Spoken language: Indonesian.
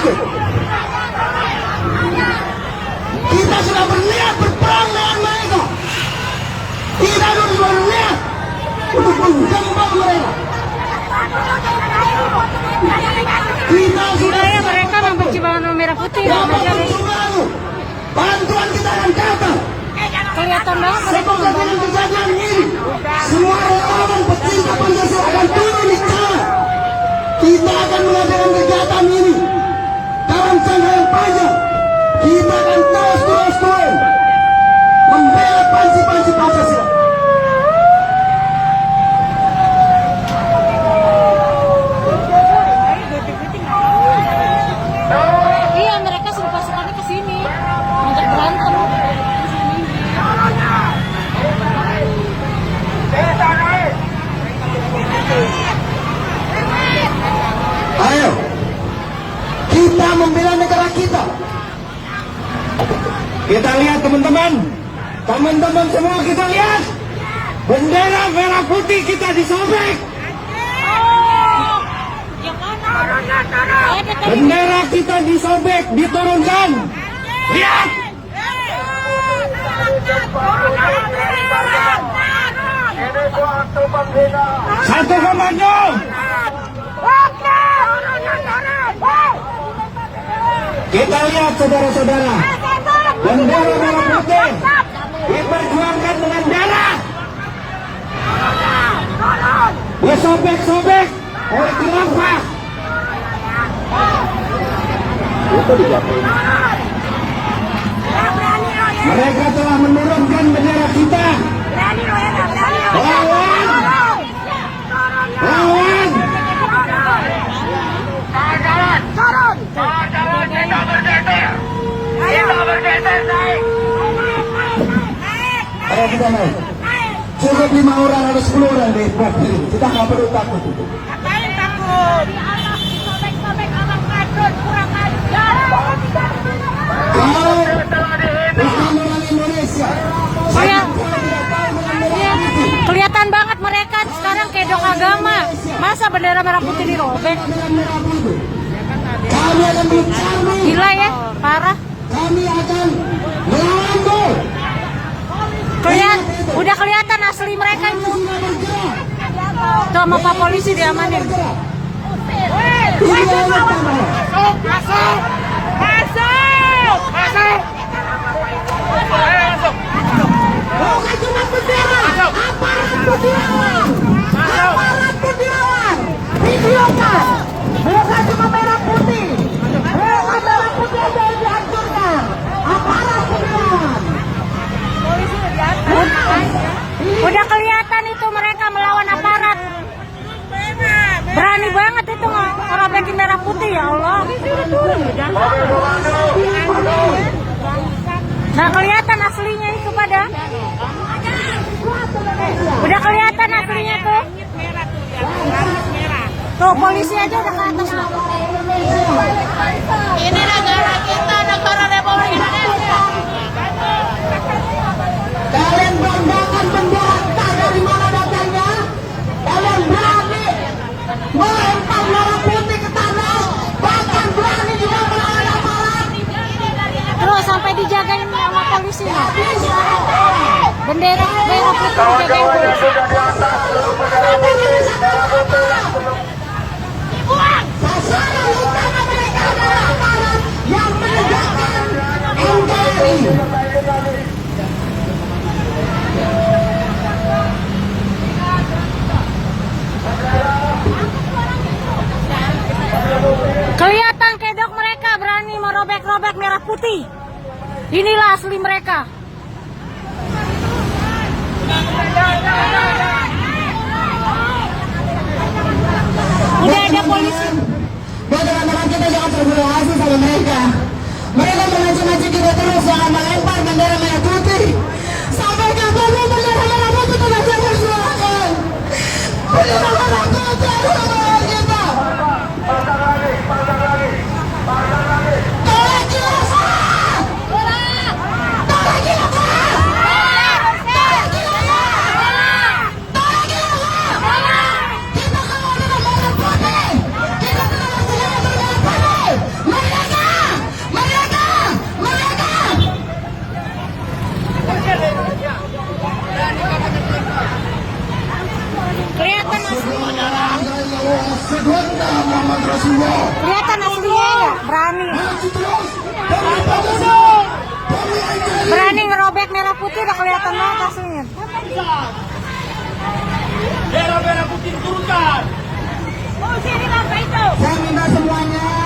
takut. Kita sudah berniat berperang dengan mereka. Kita sudah berniat untuk menggembang mereka. Kita sudah mereka membenci bendera merah putih. Bantuan kita akan datang. Kelihatan banget Semoga dengan kejadian ini semua relawan pecinta Pancasila akan turun di jalan. Kita akan mengadakan kegiatan ini dalam jangka yang panjang. Kita akan terus membela panci-panci Pancasila. Iya, mereka suruh pasukannya ke sini, ngajak berantem. Ayo, kita membela negara kita. Kita lihat teman-teman semua kita lihat bendera merah putih kita disobek. Bendera kita disobek, diturunkan. Lihat. Satu komando. Kita lihat saudara-saudara, bendera merah putih diperjuangkan dengan darah. Disobek-sobek oleh khilafah. Mereka telah menurunkan bendera kita. Lawan. Ayo kita naik. Cukup 5 orang atau 10 orang di bak ini. Kita nggak perlu takut. Ngapain takut? Sobek-sobek abang kadut, kurang ajar. Kalau bukan orang Indonesia, Kelihatan banget mereka sekarang kedok agama. Masa bendera merah putih dirobek? kami akan mencari. Gila ya, parah. Kami akan melawanmu. Udah kelihatan asli mereka itu. Tuh sama Pak Polisi diamanin. Masuk. Bukan cuma bendera, aparat putirawan. Videokan. Bukan cuma merah putih. Bukan merah putih aja yang dihancurkan. Aparat putirawan. Udah kelihatan itu mereka melawan aparat. Berani banget itu ngerobekin merah putih, ya Allah. Nah, kelihatan aslinya itu pada. Udah kelihatan aslinya tuh. Tuh polisi aja udah ke atas loh. Ini negara kita, negara Republik Indonesia. Kalian banggakan bendera entah dari mana datangnya. Kalian berani melempar merah putih ke tanah. Bahkan berani juga melawan aparat. Terus sampai dijagain sama polisi. Bendera merah putih dijagain polisi. Sasaran utama mereka adalah aparat yang menegakkan NKRI. Kelihatan kedok mereka berani merobek-robek merah putih. Inilah asli mereka. Udah ada polisi. Buat teman-teman kita jangan terprovokasi sama mereka. Mereka mengacung-acung kita terus, jangan melempar bendera merah putih. Sampai kapan bendera merah putih tidak diperjuangkan? Bendera merah putih adalah kita. Tolak khilafah! Tolak khilafah! Kita kalau dengan merah putih, kita tidak masih bendera putih. Mereka Kelihatan aslinya nggak? Berani. Berani ngerobek merah putih, udah kelihatan banget aslinya. Merah putih turunkan. Oh, sini Bang, itu. Saya minta semuanya